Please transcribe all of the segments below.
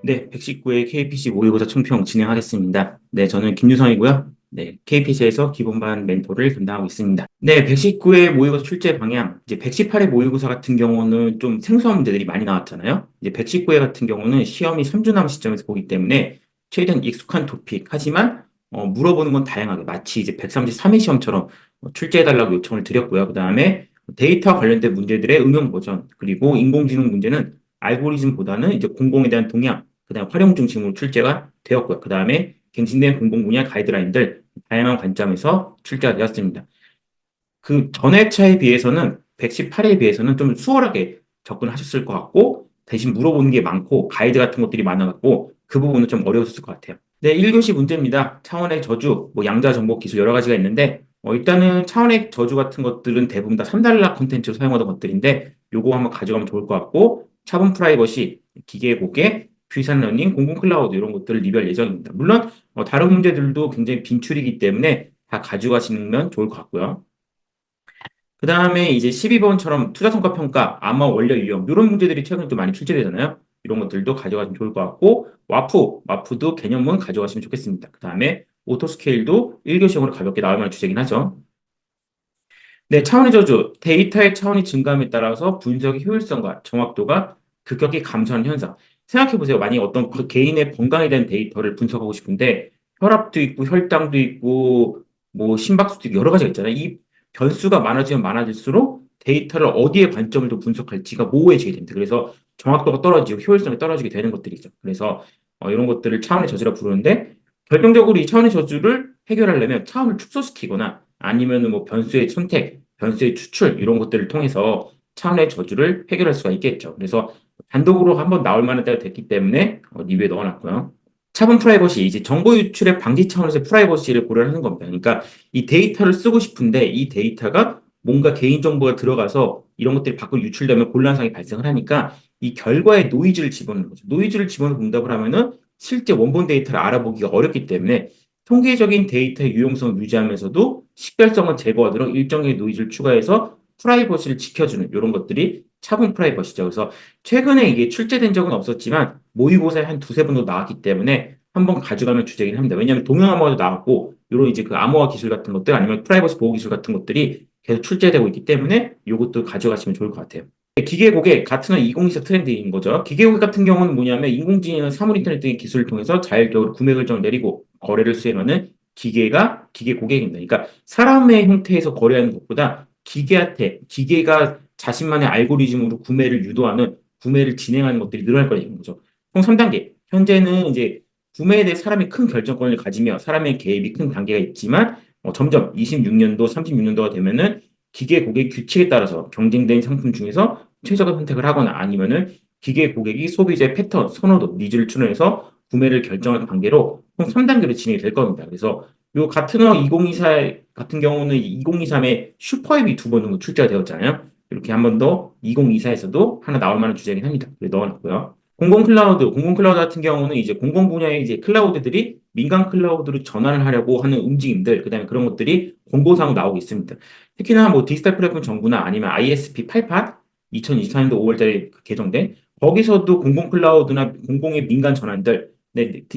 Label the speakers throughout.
Speaker 1: 네, 119회 KPC 모의고사 총평 진행하겠습니다. 네, 저는 김유성이고요. 네, KPC에서 기본반 멘토를 담당하고 있습니다. 네, 119회 모의고사 출제 방향, 이제 118회 모의고사 같은 경우는 좀 생소한 문제들이 많이 나왔잖아요. 이제 119회 같은 경우는 시험이 3주 남은 시점에서 보기 때문에 최대한 익숙한 토픽, 하지만 물어보는 건 다양하게 마치 이제 133회 시험처럼 출제해달라고 요청을 드렸고요. 그 다음에 데이터 관련된 문제들의 응용 버전, 그리고 인공지능 문제는 알고리즘보다는 이제 공공에 대한 동향, 그다음 활용 중심으로 출제가 되었고요. 그 다음에 갱신된 공공 분야 가이드라인들 다양한 관점에서 출제가 되었습니다. 그 전회차에 비해서는 118회에 비해서는 좀 수월하게 접근하셨을 것 같고 대신 물어보는 게 많고 가이드 같은 것들이 많아갖고 그 부분은 좀 어려웠을 것 같아요. 네, 1교시 문제입니다. 차원의 저주, 뭐 양자 정복 기술 여러 가지가 있는데 일단은 차원의 저주 같은 것들은 대부분 다 3달러 콘텐츠로 사용하던 것들인데 요거 한번 가져가면 좋을 것 같고 차분 프라이버시, 기계 고개, 뷰산 러닝, 공공 클라우드 이런 것들을 리뷰할 예정입니다. 물론 다른 문제들도 굉장히 빈출이기 때문에 다 가져가시면 좋을 것 같고요. 그 다음에 이제 12번처럼 투자성과 평가, 암호 원료 유형, 이런 문제들이 최근에 또 많이 출제되잖아요. 이런 것들도 가져가시면 좋을 것 같고, 와프도 개념은 가져가시면 좋겠습니다. 그 다음에 오토스케일도 1교시형으로 가볍게 나올 만한 주제긴 하죠. 네, 차원의 저주, 데이터의 차원이 증가함에 따라서 분석의 효율성과 정확도가 급격히 감소하는 현상. 생각해보세요. 만약에 어떤 그 개인의 건강에 대한 데이터를 분석하고 싶은데, 혈압도 있고, 혈당도 있고, 뭐, 심박수도 있고, 여러 가지가 있잖아요. 이 변수가 많아지면 많아질수록 데이터를 어디에 관점을 더 분석할지가 모호해지게 됩니다. 그래서 정확도가 떨어지고, 효율성이 떨어지게 되는 것들이죠. 그래서 이런 것들을 차원의 저주라 부르는데, 결정적으로 이 차원의 저주를 해결하려면 차원을 축소시키거나 아니면은 뭐 변수의 선택, 변수의 추출 이런 것들을 통해서 차원의 저주를 해결할 수가 있겠죠. 그래서 단독으로 한번 나올 만한 때가 됐기 때문에 리뷰에 넣어놨고요. 차분 프라이버시, 이제 정보 유출의 방지 차원에서 프라이버시를 고려하는 겁니다. 그러니까 이 데이터를 쓰고 싶은데 이 데이터가 뭔가 개인정보가 들어가서 이런 것들이 밖으로 유출되면 곤란상이 발생을 하니까 이 결과에 노이즈를 집어넣는 거죠. 노이즈를 집어넣어 응답을 하면은 실제 원본 데이터를 알아보기가 어렵기 때문에 통계적인 데이터의 유용성을 유지하면서도 식별성을 제거하도록 일정의 노이즈를 추가해서 프라이버시를 지켜주는 이런 것들이 차분 프라이버시죠. 그래서 최근에 이게 출제된 적은 없었지만 모의고사에 한 두세 번도 나왔기 때문에 한번 가져가면 주제긴 합니다. 왜냐하면 동영 암호화도 나왔고 이런 이제 그 암호화 기술 같은 것들 아니면 프라이버시 보호 기술 같은 것들이 계속 출제되고 있기 때문에 이것도 가져가시면 좋을 것 같아요. 기계고객 같은 2024 트렌드인 거죠. 기계고객 같은 경우는 뭐냐면 인공지능이나 사물 인터넷 등의 기술을 통해서 자율적으로 구매 결정을 내리고 거래를 수행하는 기계가 기계고객입니다. 그러니까 사람의 형태에서 거래하는 것보다 기계가 자신만의 알고리즘으로 구매를 유도하는 구매를 진행하는 것들이 늘어날 거라는 거죠. 총 3단계. 현재는 이제 구매에 대해 사람이 큰 결정권을 가지며 사람의 개입이 큰 단계가 있지만 점점 26년도, 36년도가 되면은 기계 고객 규칙에 따라서 경쟁된 상품 중에서 최적의 선택을 하거나 아니면은 기계 고객이 소비자의 패턴, 선호도, 니즈를 추론해서 구매를 결정하는 단계로 총 3단계로 진행이 될 겁니다. 그래서 요 같은 2024 같은 경우는 2023에 슈퍼앱이 두 번 정도 출제가 되었잖아요. 이렇게 한 번 더 2024에서도 하나 나올 만한 주제긴 합니다. 그래 넣어놨고요. 공공 클라우드 같은 경우는 이제 공공 분야의 이제 클라우드들이 민간 클라우드로 전환을 하려고 하는 움직임들, 그다음에 그런 것들이 공고사항 나오고 있습니다. 특히나 뭐 디지털 플랫폼 정부나 아니면 ISP 88 2024년도 5월달에 개정된 거기서도 공공 클라우드나 공공의 민간 전환들,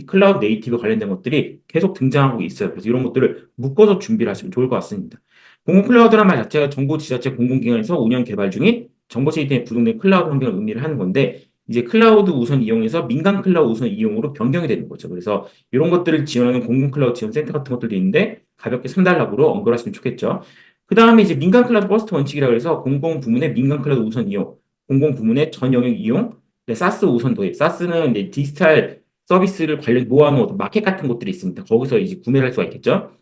Speaker 1: 클라우드 네이티브 관련된 것들이 계속 등장하고 있어요. 그래서 이런 것들을 묶어서 준비를 하시면 좋을 것 같습니다. 공공 클라우드란 말 자체가 정부 지자체 공공기관에서 운영 개발 중인 정보 시스템에 부동된 클라우드 환경을 의미를 하는 건데 이제 클라우드 우선 이용해서 민간 클라우드 우선 이용으로 변경이 되는 거죠. 그래서 이런 것들을 지원하는 공공 클라우드 지원 센터 같은 것들도 있는데 가볍게 3달러로 언급을 하시면 좋겠죠. 그 다음에 이제 민간 클라우드 퍼스트 원칙이라고 해서 공공 부문의 민간 클라우드 우선 이용, 공공 부문의 전 영역 이용, 사스 우선 도입. 사스는 이제 디지털 서비스를 관련 모아놓은 어떤 마켓 같은 것들이 있습니다. 거기서 이제 구매를 할 수가 있겠죠.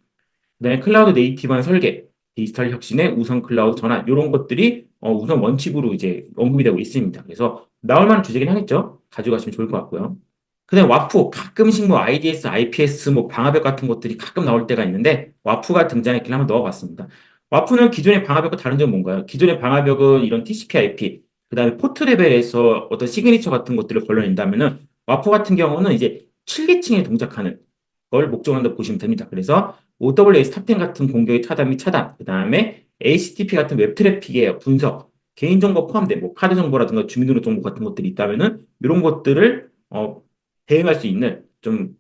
Speaker 1: 그다음에 클라우드 네이티브한 설계, 디지털 혁신의 우선 클라우드 전환 이런 것들이 우선 원칙으로 이제 언급이 되고 있습니다. 그래서 나올 만한 주제긴 하겠죠. 가져가시면 좋을 것 같고요. 그다음 와프 가끔씩 뭐 IDS, IPS 뭐 방화벽 같은 것들이 가끔 나올 때가 있는데 와프가 등장했길래 한번 넣어봤습니다. 와프는 기존의 방화벽과 다른 점은 뭔가요? 기존의 방화벽은 이런 TCP/IP 그다음에 포트 레벨에서 어떤 시그니처 같은 것들을 걸러낸다면은 와프 같은 경우는 이제 7계층에 동작하는 걸 목적으로 보시면 됩니다. 그래서 OWS 탑10 같은 공격의 차단 및 차단, 그 다음에 HTTP 같은 웹 트래픽의 분석, 개인정보 포함된 뭐 카드 정보라든가 주민등록 정보 같은 것들이 있다면은 이런 것들을 대응할 수 있는 좀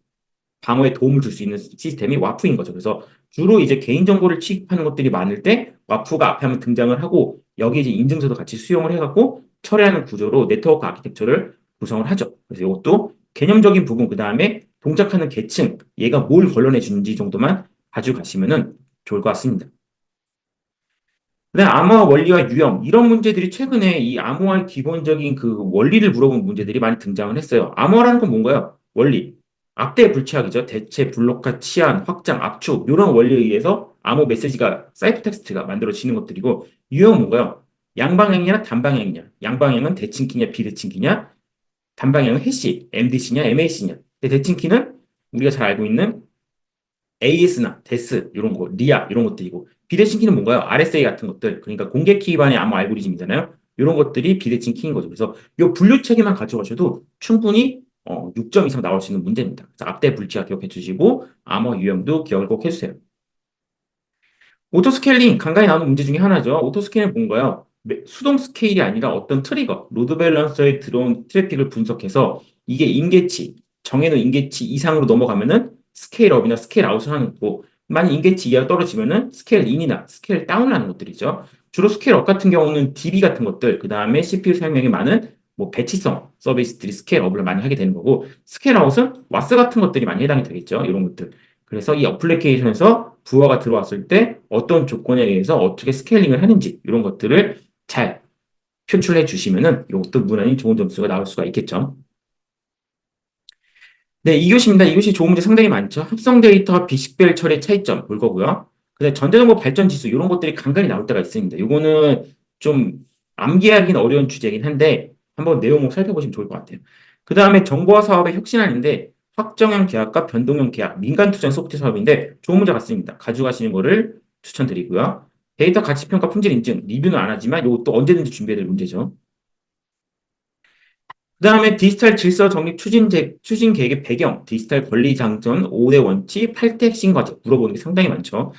Speaker 1: 방어에 도움을 줄 수 있는 시스템이 와프인 거죠. 그래서 주로 이제 개인정보를 취급하는 것들이 많을 때 와프가 앞에 한번 등장을 하고 여기 이제 인증서도 같이 수용을 해갖고 처리하는 구조로 네트워크 아키텍처를 구성을 하죠. 그래서 이것도 개념적인 부분, 그 다음에 동작하는 계층, 얘가 뭘 걸러내 주는지 정도만 가져가시면은 좋을 것 같습니다. 그다음 암호화 원리와 유형 이런 문제들이 최근에 이 암호화의 기본적인 그 원리를 물어본 문제들이 많이 등장을 했어요. 암호화라는 건 뭔가요? 원리. 앞대 불치약이죠. 대체, 블록화, 치안, 확장, 압축 이런 원리에 의해서 암호 메시지가 사이프 텍스트가 만들어지는 것들이고 유형은 뭔가요? 양방향이냐 단방향이냐. 양방향은 대칭키냐 비대칭키냐. 단방향은 해시, MDC냐 MAC냐. 대칭키는 우리가 잘 알고 있는 AS나 데스 이런 거, 리아 이런 것들이고 비대칭 키는 뭔가요? RSA 같은 것들. 그러니까 공개 키 기반의 암호 알고리즘이잖아요. 이런 것들이 비대칭 키인 거죠. 그래서 이 분류 체계만 가져가셔도 충분히 6점 이상 나올 수 있는 문제입니다. 그래서 앞대 불치와 기억해 주시고 암호 유형도 기억을 꼭 해주세요. 오토 스케일링 간간히 나오는 문제 중에 하나죠. 오토 스케일은 뭔가요? 수동 스케일이 아니라 어떤 트리거, 로드 밸런서에 들어온 트래픽을 분석해서 이게 임계치, 정해놓은 임계치 이상으로 넘어가면은 스케일업이나 스케일아웃을 하는 거고, 만약 임계치 이하가 떨어지면은 스케일 인이나 스케일 다운을 하는 것들이죠. 주로 스케일업 같은 경우는 DB 같은 것들, 그 다음에 CPU 사용량이 많은 뭐 배치성 서비스들이 스케일업을 많이 하게 되는 거고, 스케일아웃은 와스 같은 것들이 많이 해당이 되겠죠. 이런 것들. 그래서 이 어플리케이션에서 부하가 들어왔을 때 어떤 조건에 의해서 어떻게 스케일링을 하는지 이런 것들을 잘 표출해 주시면은 이것도 무난히 좋은 점수가 나올 수가 있겠죠. 네, 2교시입니다. 2교시 좋은 문제 상당히 많죠. 합성 데이터와 비식별 처리의 차이점 볼 거고요. 그다음에 전자정보 발전 지수 이런 것들이 간간히 나올 때가 있습니다. 이거는 좀 암기하기는 어려운 주제이긴 한데 한번 내용을 살펴보시면 좋을 것 같아요. 그 다음에 정보화 사업의 혁신안인데 확정형 계약과 변동형 계약, 민간 투자 소프트 사업인데 좋은 문제 같습니다. 가져가시는 거를 추천드리고요. 데이터 가치평가 품질 인증, 리뷰는 안 하지만 이것도 언제든지 준비해야 될 문제죠. 그 다음에 디지털 질서 정립 추진 계획의 배경, 디지털 권리 장전, 5대 원칙, 8대 핵심 과제 물어보는 게 상당히 많죠.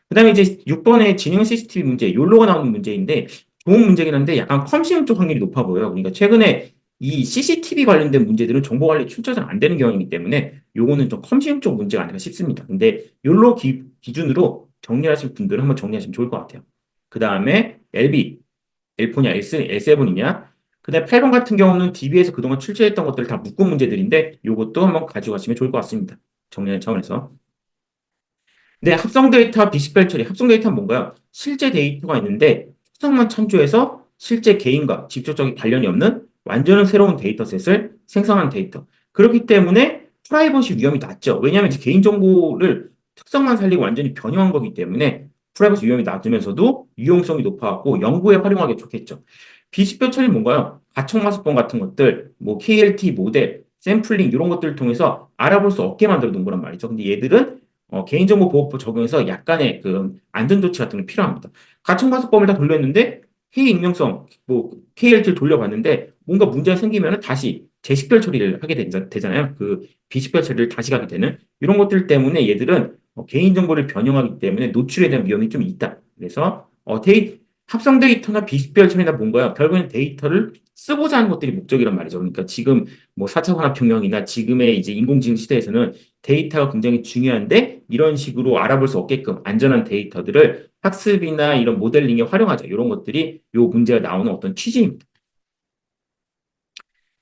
Speaker 1: 그 다음에 이제 6번의 진영 CCTV 문제, 욜로가 나오는 문제인데 좋은 문제긴 한데 약간 컴시용 쪽 확률이 높아 보여요. 그러니까 최근에 이 CCTV 관련된 문제들은 정보 관리 출처 잘 안 되는 경향이기 때문에 요거는 좀 컴시용 쪽 문제가 아닐까 싶습니다. 근데 욜로 기준으로 정리하실 분들은 한번 정리하시면 좋을 것 같아요. 그 다음에 LB, L4냐, L7이냐. 그다음에 8번 같은 경우는 DB에서 그동안 출제했던 것들을 다 묶은 문제들인데 요것도 한번 가져가시면 좋을 것 같습니다. 정리하는 차원에서. 네, 합성 데이터 비식별 처리. 합성 데이터는 뭔가요? 실제 데이터가 있는데 특성만 참조해서 실제 개인과 직접적인 관련이 없는 완전히 새로운 데이터셋을 생성한 데이터. 그렇기 때문에 프라이버시 위험이 낮죠. 왜냐하면 이제 개인정보를 특성만 살리고 완전히 변형한 거기 때문에 프라이버시 위험이 낮으면서도 유용성이 높아갖고 연구에 활용하기 좋겠죠. 비식별 처리는 뭔가요? 가청마스본 같은 것들, 뭐 KLT 모델, 샘플링 이런 것들을 통해서 알아볼 수 없게 만들어 놓은 거란 말이죠. 근데 얘들은 개인정보보호법 적용해서 약간의 그 안전조치 같은 게 필요합니다. 가청과속법을 다 돌렸는데 회의 익명성, 뭐 KLT를 돌려봤는데 뭔가 문제가 생기면 다시 재식별 처리를 하게 되잖아요. 그 비식별 처리를 다시 가게 되는 이런 것들 때문에 얘들은 개인정보를 변형하기 때문에 노출에 대한 위험이 좀 있다. 그래서 합성 데이터나 비식별 처리나 뭔가요? 결국엔 데이터를 쓰고자 하는 것들이 목적이란 말이죠. 그러니까 지금 뭐 4차 산업혁명이나 지금의 이제 인공지능 시대에서는 데이터가 굉장히 중요한데 이런 식으로 알아볼 수 없게끔 안전한 데이터들을 학습이나 이런 모델링에 활용하자. 이런 것들이 요 문제가 나오는 어떤 취지입니다.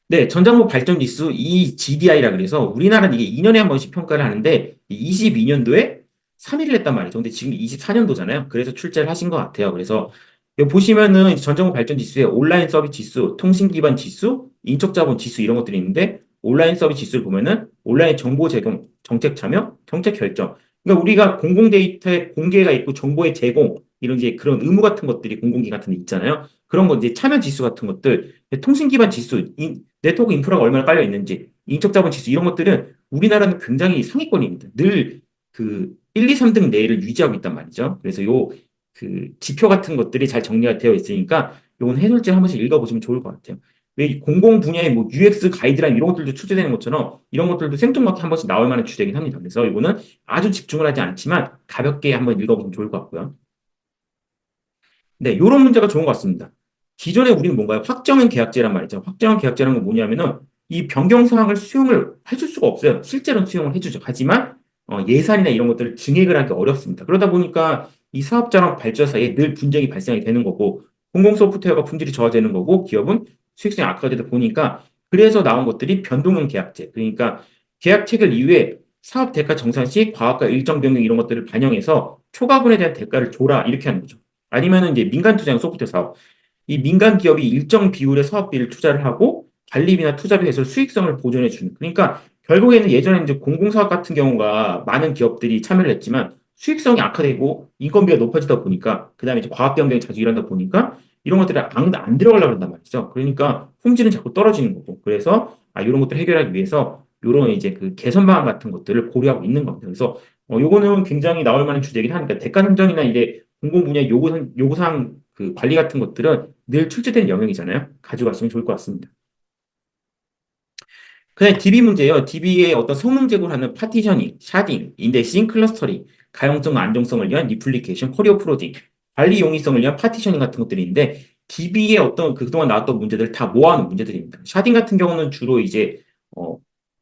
Speaker 1: 네, 전자정보 발전 지수 이 GDI라 그래서 우리나라는 이게 2년에 한 번씩 평가를 하는데 22년도에 3위를 했단 말이죠. 근데 지금 24년도잖아요. 그래서 출제를 하신 것 같아요. 그래서 여기 보시면은 전자정보 발전 지수에 온라인 서비스 지수, 통신 기반 지수, 인적 자본 지수 이런 것들이 있는데 온라인 서비스 지수를 보면은 온라인 정보 제공, 정책 참여, 정책 결정. 그러니까 우리가 공공 데이터의 공개가 있고 정보의 제공 이런 이제 그런 의무 같은 것들이 공공기관 같은 데 있잖아요. 그런 거 이제 참여 지수 같은 것들, 통신 기반 지수, 네트워크 인프라가 얼마나 깔려 있는지, 인적 자본 지수 이런 것들은 우리나라는 굉장히 상위권입니다. 늘 그 1, 2, 3등 내를 유지하고 있단 말이죠. 그래서 요 그 지표 같은 것들이 잘 정리가 되어 있으니까 요건 해설지 한 번씩 읽어보시면 좋을 것 같아요. 왜 공공 분야의 뭐 UX 가이드라인 이런 것들도 출제되는 것처럼 이런 것들도 생뚱맞게 한 번씩 나올 만한 주제이긴 합니다. 그래서 이거는 아주 집중을 하지 않지만 가볍게 한번 읽어보면 좋을 것 같고요. 네, 이런 문제가 좋은 것 같습니다. 기존에 우리는 뭔가요? 확정형 계약제란 말이죠. 확정형 계약제라는 건 뭐냐면은 이 변경 사항을 수용을 해줄 수가 없어요. 실제로는 수용을 해주죠. 하지만 예산이나 이런 것들을 증액을 하기 어렵습니다. 그러다 보니까 이 사업자랑 발주자 사이에 늘 분쟁이 발생이 되는 거고 공공 소프트웨어가 품질이 저하되는 거고 기업은 수익성이 악화되다 보니까 그래서 나온 것들이 변동형 계약제. 그러니까 계약 체결 이후에 사업 대가 정산 시 과학과 일정 변경 이런 것들을 반영해서 초과분에 대한 대가를 줘라 이렇게 하는 거죠. 아니면은 이제 민간 투자형 소프트웨어 사업. 이 민간 기업이 일정 비율의 사업비를 투자를 하고 관리비나 투자비에서 수익성을 보존해 주는. 그러니까 결국에는 예전에 이제 공공사업 같은 경우가 많은 기업들이 참여를 했지만 수익성이 악화되고 인건비가 높아지다 보니까 그다음에 이제 과학 경쟁이 자주 일어나다 보니까 이런 것들이 안 들어가려고 한단 말이죠. 그러니까 품질은 자꾸 떨어지는 거고. 그래서 이런 것들 해결하기 위해서 이런 이제 그 개선 방안 같은 것들을 고려하고 있는 겁니다. 그래서 요거는 굉장히 나올 만한 주제이긴 하니까 대가 선정이나 이제 공공 분야 요구사항 그 관리 같은 것들은 늘 출제되는 영역이잖아요. 가져가시면 좋을 것 같습니다. 그다음에 DB 문제예요. DB의 어떤 성능 제고를 하는 파티셔닝, 샤딩, 인덱싱, 클러스터링, 가용성과 안정성을 위한 리플리케이션, 커리어 프로딩, 관리 용이성을 위한 파티셔닝 같은 것들인데 DB의 어떤 그동안 나왔던 문제들을 다 모아놓은 문제들입니다. 샤딩 같은 경우는 주로 이제 어,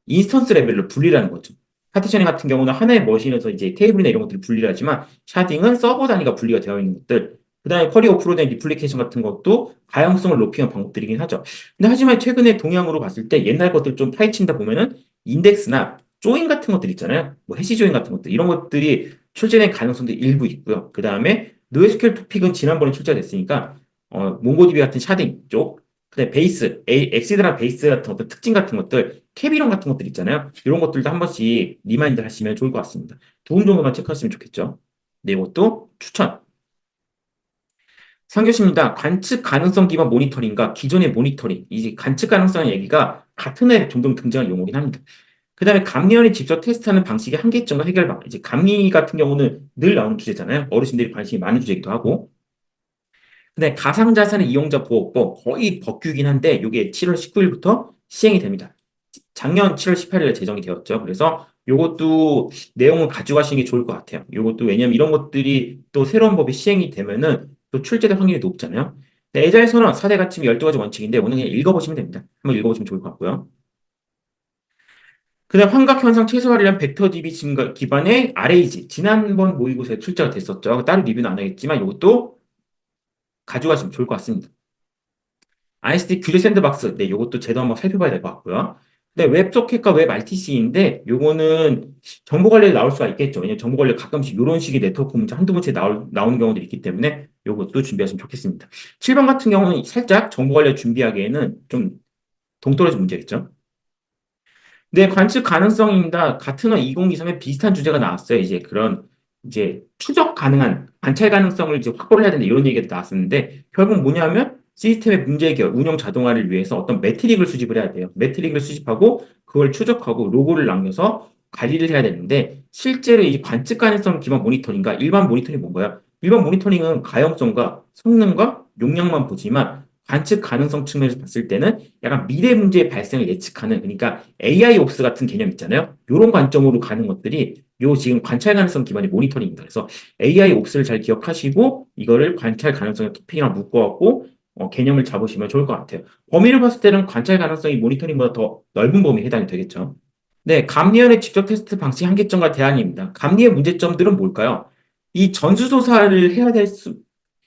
Speaker 1: 인스턴스 레벨로 분리라는 거죠. 파티셔닝 같은 경우는 하나의 머신에서 이제 테이블이나 이런 것들을 분리를 하지만 샤딩은 서버 단위가 분리가 되어 있는 것들. 그다음에 커리어 프로된 리플리케이션 같은 것도 가용성을 높이는 방법들이긴 하죠. 근데 하지만 최근에 동향으로 봤을 때 옛날 것들 좀 파헤친다 보면은 인덱스나 조인 같은 것들 있잖아요. 뭐 해시 조인 같은 것들 이런 것들이 출제된 가능성도 일부 있고요. 그 다음에 노에스큐엘 토픽은 지난번에 출제가 됐으니까 몽고디비 같은 샤딩 쪽, 그다음에 베이스, 엑시드나 베이스 같은 어떤 특징 같은 것들, 캐비론 같은 것들 있잖아요. 이런 것들도 한 번씩 리마인드 하시면 좋을 것 같습니다. 두 분 정도만 체크하시면 좋겠죠. 네, 이것도 추천. 상교시입니다. 관측 가능성 기반 모니터링과 기존의 모니터링, 이제 관측 가능성 얘기가 같은 해 종종 등장한 용어긴 합니다. 그 다음에 감리원이 직접 테스트하는 방식의 한계점과 해결 방안. 이제 감리 같은 경우는 늘 나오는 주제잖아요. 어르신들이 관심이 많은 주제이기도 하고. 근데 가상자산의 이용자 보호법 거의 법규이긴 한데 이게 7월 19일부터 시행이 됩니다. 작년 7월 18일에 제정이 되었죠. 그래서 요것도 내용을 가져가시는 게 좋을 것 같아요. 요것도 왜냐면 이런 것들이 또 새로운 법이 시행이 되면은 또 출제될 확률이 높잖아요. 네, 애자의 선언, 4대 가침 12가지 원칙인데 오늘 그냥 읽어보시면 됩니다. 한번 읽어보시면 좋을 것 같고요. 그다음 환각 현상 최소화를 위한 벡터 DB 증가 기반의 RAG 지난번 모의고사에 출제가 됐었죠. 따로 리뷰는 안 하겠지만 이것도 가져가시면 좋을 것 같습니다. ICT 규제 샌드박스, 네, 요것도 제도 한번 살펴봐야 될 것 같고요. 네, 웹소켓과 웹 RTC인데 요거는 정보 관리에 나올 수가 있겠죠. 왜냐면 정보 관리 가끔씩 이런 식의 네트워크 문제 한두 번째 나오는 경우들이 있기 때문에 요것도 준비하시면 좋겠습니다. 7번 같은 경우는 살짝 정보 관리 준비하기에는 좀 동떨어진 문제겠죠. 네, 관측 가능성입니다. 같은 월 2023에 비슷한 주제가 나왔어요. 이제 그런 이제 추적 가능한 관찰 가능성을 이제 확보를 해야 된다 이런 얘기가 나왔었는데 결국 뭐냐면 시스템의 문제 해결, 운영 자동화를 위해서 어떤 매트릭을 수집을 해야 돼요. 매트릭을 수집하고 그걸 추적하고 로고를 남겨서 관리를 해야 되는데 실제로 이 관측 가능성 기반 모니터링과 일반 모니터링이 뭔가요? 일반 모니터링은 가용성과 성능과 용량만 보지만 관측 가능성 측면에서 봤을 때는 약간 미래 문제의 발생을 예측하는 그러니까 AI 옵스 같은 개념 있잖아요. 이런 관점으로 가는 것들이 요 지금 관찰 가능성 기반의 모니터링입니다. 그래서 AI 옵스를 잘 기억하시고 이거를 관찰 가능성의 토픽이랑 묶어갖고 개념을 잡으시면 좋을 것 같아요. 범위를 봤을 때는 관찰 가능성이 모니터링보다 더 넓은 범위에 해당이 되겠죠. 네, 감리원의 직접 테스트 방식 한계점과 대안입니다. 감리의 문제점들은 뭘까요? 이 전수조사를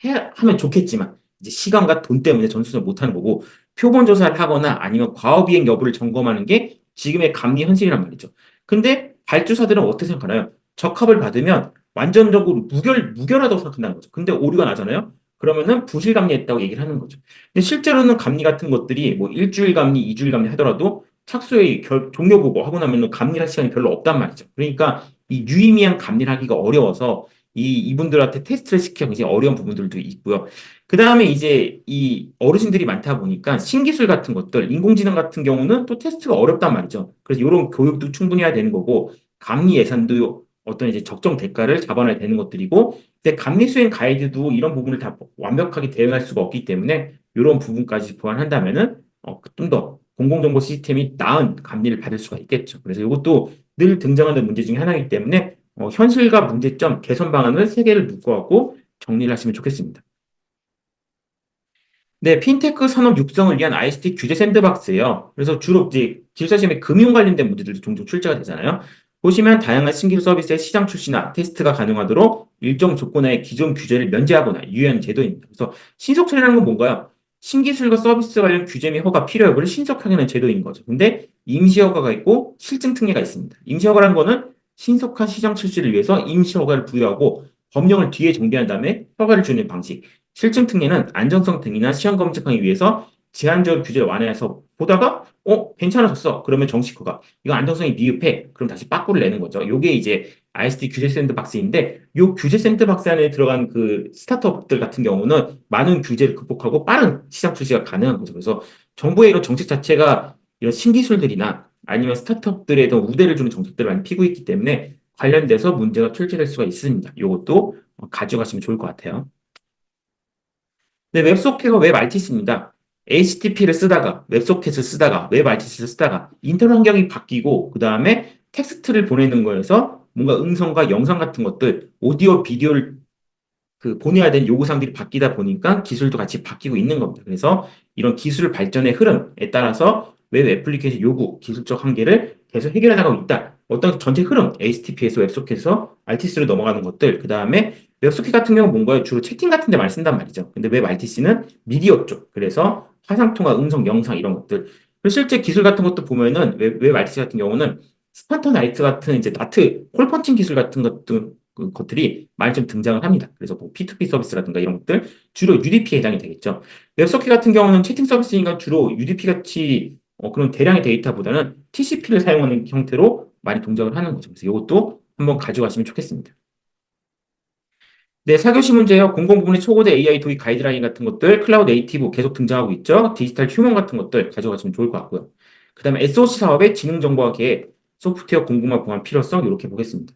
Speaker 1: 해야 하면 좋겠지만 이제 시간과 돈 때문에 전수조사를 못하는 거고 표본 조사를 하거나 아니면 과업이행 여부를 점검하는 게 지금의 감리 현실이란 말이죠. 근데 발주사들은 어떻게 생각하나요? 적합을 받으면 완전적으로 무결하다고 생각한다는 거죠. 근데 오류가 나잖아요. 그러면은 부실 감리했다고 얘기를 하는 거죠. 근데 실제로는 감리 같은 것들이 뭐 일주일 감리, 이주일 감리 하더라도 착수의 종료 보고 하고 나면은 감리할 시간이 별로 없단 말이죠. 그러니까 이 유의미한 감리를 하기가 어려워서 이분들한테 테스트를 시키기가 굉장히 어려운 부분들도 있고요. 그 다음에 이제 이 어르신들이 많다 보니까 신기술 같은 것들, 인공지능 같은 경우는 또 테스트가 어렵단 말이죠. 그래서 이런 교육도 충분히 해야 되는 거고, 감리 예산도 어떤 이제 적정 대가를 잡아놔야 되는 것들이고, 근데 감리 수행 가이드도 이런 부분을 다 완벽하게 대응할 수가 없기 때문에 이런 부분까지 보완한다면은 좀 더 공공정보 시스템이 나은 감리를 받을 수가 있겠죠. 그래서 이것도 늘 등장하는 문제 중에 하나이기 때문에 현실과 문제점, 개선 방안을 세 개를 묶어갖고 정리를 하시면 좋겠습니다. 네, 핀테크 산업 육성을 위한 ICT 규제 샌드박스예요. 그래서 주로 이제 기술사 시험에 금융 관련된 문제들도 종종 출제가 되잖아요. 보시면 다양한 신기술 서비스의 시장 출시나 테스트가 가능하도록 일정 조건의 기존 규제를 면제하거나 유예하는 제도입니다. 그래서 신속 처리라는 건 뭔가요? 신기술과 서비스 관련 규제 및 허가 필요 여부를 신속하게 하는 제도인 거죠. 근데 임시 허가가 있고 실증 특례가 있습니다. 임시 허가라는 거는 신속한 시장 출시를 위해서 임시 허가를 부여하고 법령을 뒤에 정비한 다음에 허가를 주는 방식. 실증 특례는 안정성 등이나 시험 검증하기 위해서 제한적 규제를 완화해서 보다가 괜찮아졌어. 그러면 정식 허가. 이거 안정성이 미흡해. 그럼 다시 빠꾸를 내는 거죠. 요게 이제 ISD 규제 샌드박스인데 요 규제 샌드박스 안에 들어간 그 스타트업들 같은 경우는 많은 규제를 극복하고 빠른 시장 출시가 가능한 거죠. 그래서 정부의 이런 정책 자체가 이런 신기술들이나 아니면 스타트업들에 더 우대를 주는 정책들을 많이 피고 있기 때문에 관련돼서 문제가 출제될 수가 있습니다. 이것도 가져가시면 좋을 것 같아요. 네, 웹소켓과 웹RTC입니다. HTTP를 쓰다가, 웹소켓을 쓰다가, 웹RTC를 쓰다가, 인터넷 환경이 바뀌고, 그 다음에 텍스트를 보내는 거에서 뭔가 음성과 영상 같은 것들, 오디오, 비디오를 보내야 되는 요구사항들이 바뀌다 보니까 기술도 같이 바뀌고 있는 겁니다. 그래서 이런 기술 발전의 흐름에 따라서 웹 애플리케이션 요구, 기술적 한계를 계속 해결해 나가고 있다. 어떤 전체 흐름, HTTP에서 웹소켓에서 RTC로 넘어가는 것들, 그 다음에 웹소켓 같은 경우는 뭔가요? 주로 채팅 같은 데 많이 쓴단 말이죠. 근데 웹 RTC는 미디어 쪽, 그래서 화상통화, 음성, 영상 이런 것들. 그리고 실제 기술 같은 것도 보면은 웹 RTC 같은 경우는 스파터 나이트 같은 이제 나트 콜펀칭 기술 같은 것들 그 것들이 많이 좀 등장을 합니다. 그래서 뭐 P2P 서비스라든가 이런 것들 주로 UDP에 해당이 되겠죠. 웹서킷 같은 경우는 채팅 서비스니까 주로 UDP 같이 그런 대량의 데이터보다는 TCP를 사용하는 형태로 많이 동작을 하는 거죠. 그래서 이것도 한번 가져가시면 좋겠습니다. 네, 4교시 문제요. 공공부문의 초고대 AI 도입 가이드라인 같은 것들, 클라우드 네이티브 계속 등장하고 있죠. 디지털 휴먼 같은 것들 가져가시면 좋을 것 같고요. 그 다음에 SOC 사업의 지능정보화 계획, 소프트웨어 공급망 보완 필요성 이렇게 보겠습니다.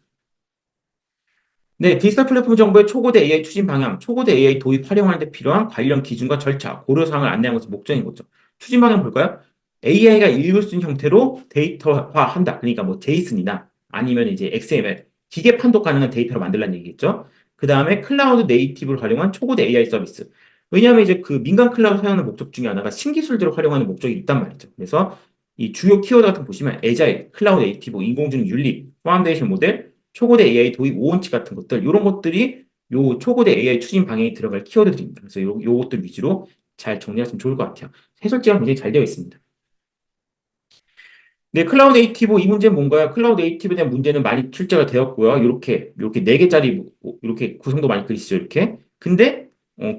Speaker 1: 네, 디지털 플랫폼 정보의 초고대 AI 추진 방향, 초고대 AI 도입 활용하는 데 필요한 관련 기준과 절차, 고려사항을 안내하는 것이 목적인 거죠. 추진 방향 볼까요? AI가 읽을 수 있는 형태로 데이터화한다. 그러니까 뭐 제이슨이나 아니면 이제 XML, 기계 판독 가능한 데이터로 만들라는 얘기겠죠. 그 다음에 클라우드 네이티브를 활용한 초고대 AI 서비스. 왜냐하면 이제 그 민간 클라우드 사용하는 목적 중에 하나가 신기술들을 활용하는 목적이 있단 말이죠. 그래서 이 주요 키워드 같은 거 보시면 에자일, 클라우드 네이티브, 인공지능 윤리, 파운데이션 모델, 초고대 AI 도입 5원칙 같은 것들, 이런 것들이 요 초고대 AI 추진 방향에 들어갈 키워드들입니다. 그래서 요것들 위주로 잘 정리하시면 좋을 것 같아요. 해설지가 굉장히 잘 되어 있습니다. 네, 클라우드 네이티브 이 문제는 뭔가요? 클라우드 네이티브에 대한 문제는 많이 출제가 되었고요. 이렇게 네 개짜리 이렇게 구성도 많이 그리시죠, 이렇게. 근데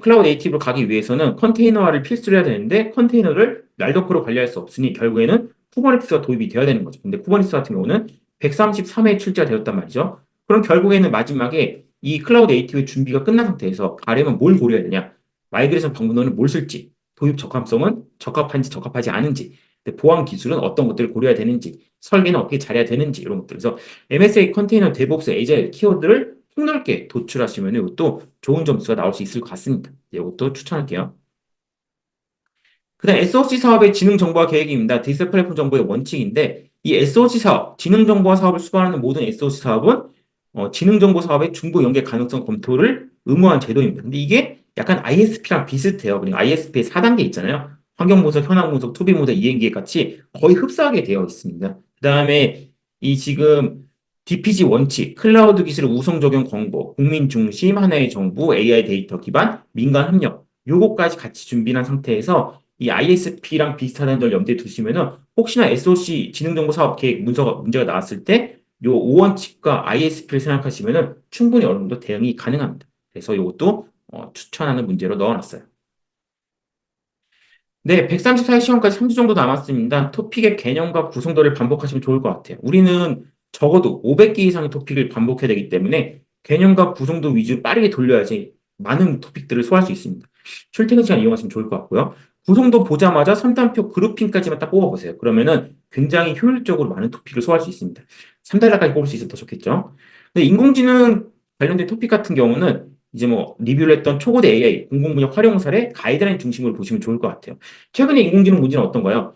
Speaker 1: 클라우드 네이티브로 가기 위해서는 컨테이너화를 필수로 해야 되는데 컨테이너를 날더크로 관리할 수 없으니 결국에는 쿠버네티스가 도입이 되어야 되는 거죠. 근데 쿠버네티스 같은 경우는 133회 출제가 되었단 말이죠. 그럼 결국에는 마지막에 이 클라우드 네이티브의 준비가 끝난 상태에서 가려면 뭘 고려해야 되냐? 마이그레이션 방문호는 뭘 쓸지, 도입 적합성은 적합한지 적합하지 않은지, 보안 기술은 어떤 것들을 고려해야 되는지, 설계는 어떻게 잘해야 되는지 이런 것들. 그래서 MSA 컨테이너 데브옵스 에이자일 키워드를 폭넓게 도출하시면 이것도 좋은 점수가 나올 수 있을 것 같습니다. 이것도 추천할게요. 그다음 SOC 사업의 지능 정보화 계획입니다. 디지털 플랫폼 정보의 원칙인데 이 SOC 사업, 지능 정보화 사업을 수반하는 모든 SOC 사업은 지능 정보 사업의 중복 연계 가능성 검토를 의무화한 제도입니다. 근데 이게 약간 ISP랑 비슷해요. 그리고 ISP의 4단계 있잖아요. 환경 분석, 현황 분석, 투비 모델, 이행 기획 같이 거의 흡사하게 되어 있습니다. 그다음에 이 지금 DPG 원칙, 클라우드 기술 우성 적용 권고, 국민 중심, 하나의 정부, AI 데이터 기반, 민간 협력, 요거까지 같이 준비한 상태에서 이 ISP랑 비슷하다는 걸 염두에 두시면은 혹시나 SOC 지능정보 사업 계획 문제가 나왔을 때 요 5원칙과 ISP를 생각하시면은 충분히 어느 정도 대응이 가능합니다. 그래서 이것도 추천하는 문제로 넣어놨어요. 네, 134회 시험까지 3주 정도 남았습니다. 토픽의 개념과 구성도를 반복하시면 좋을 것 같아요. 우리는 적어도 500개 이상의 토픽을 반복해야 되기 때문에 개념과 구성도 위주로 빠르게 돌려야지 많은 토픽들을 소화할 수 있습니다. 출퇴근 시간 이용하시면 좋을 것 같고요. 구성도 보자마자 선단표 그룹핑까지만 딱 뽑아보세요. 그러면은 굉장히 효율적으로 많은 토픽을 소화할 수 있습니다. 3달러까지 뽑을 수 있으면 더 좋겠죠. 근데 인공지능 관련된 토픽 같은 경우는 이제 뭐 리뷰를 했던 초고대 AI, 공공분야 활용 사례, 가이드라인 중심으로 보시면 좋을 것 같아요. 최근에 인공지능 문제는 어떤가요?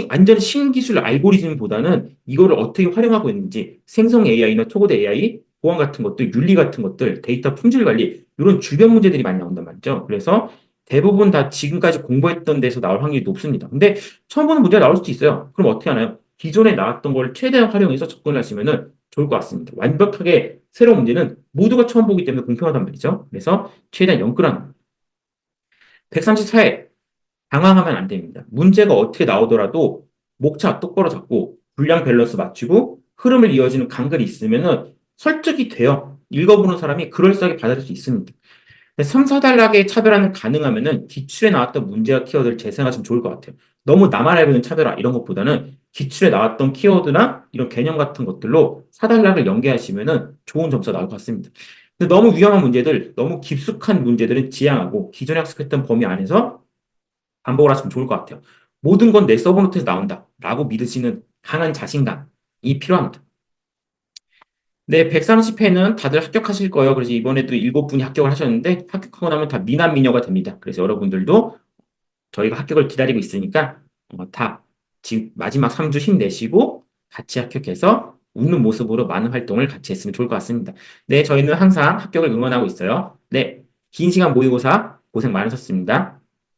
Speaker 1: 완전 신기술 알고리즘보다는 이거를 어떻게 활용하고 있는지 생성 AI나 초고대 AI, 보안 같은 것들, 윤리 같은 것들, 데이터 품질 관리 이런 주변 문제들이 많이 나온단 말이죠. 그래서 대부분 다 지금까지 공부했던 데서 나올 확률이 높습니다. 근데 처음 보는 문제가 나올 수도 있어요. 그럼 어떻게 하나요? 기존에 나왔던 걸 최대한 활용해서 접근을 하시면은 좋을 것 같습니다. 완벽하게 새로운 문제는 모두가 처음 보기 때문에 공평하단 말이죠. 그래서 최대한 연끌한 134회 당황하면 안 됩니다. 문제가 어떻게 나오더라도 목차 똑바로 잡고 분량 밸런스 맞추고 흐름을 이어지는 간글이 있으면은 설득이 돼요. 읽어보는 사람이 그럴싸하게 받아들일 수 있습니다. 3, 4단락의 차별화는 가능하면은 기출에 나왔던 문제와 키워드를 재생하시면 좋을 것 같아요. 너무 나만 알고 있는 차별화 이런 것보다는 기출에 나왔던 키워드나 이런 개념 같은 것들로 4단락을 연계하시면은 좋은 점수가 나올 것 같습니다. 근데 너무 위험한 문제들, 너무 깊숙한 문제들은 지양하고 기존에 학습했던 범위 안에서 반복을 하시면 좋을 것 같아요. 모든 건 내 서브노트에서 나온다 라고 믿으시는 강한 자신감이 필요합니다. 네, 130회는 다들 합격하실 거예요. 그래서 이번에도 7분이 합격을 하셨는데 합격하고 나면 다 미남 미녀가 됩니다. 그래서 여러분들도 저희가 합격을 기다리고 있으니까 다 지금 마지막 3주 힘내시고 같이 합격해서 웃는 모습으로 많은 활동을 같이 했으면 좋을 것 같습니다. 네, 저희는 항상 합격을 응원하고 있어요. 네, 긴 시간 모의고사 고생 많으셨습니다.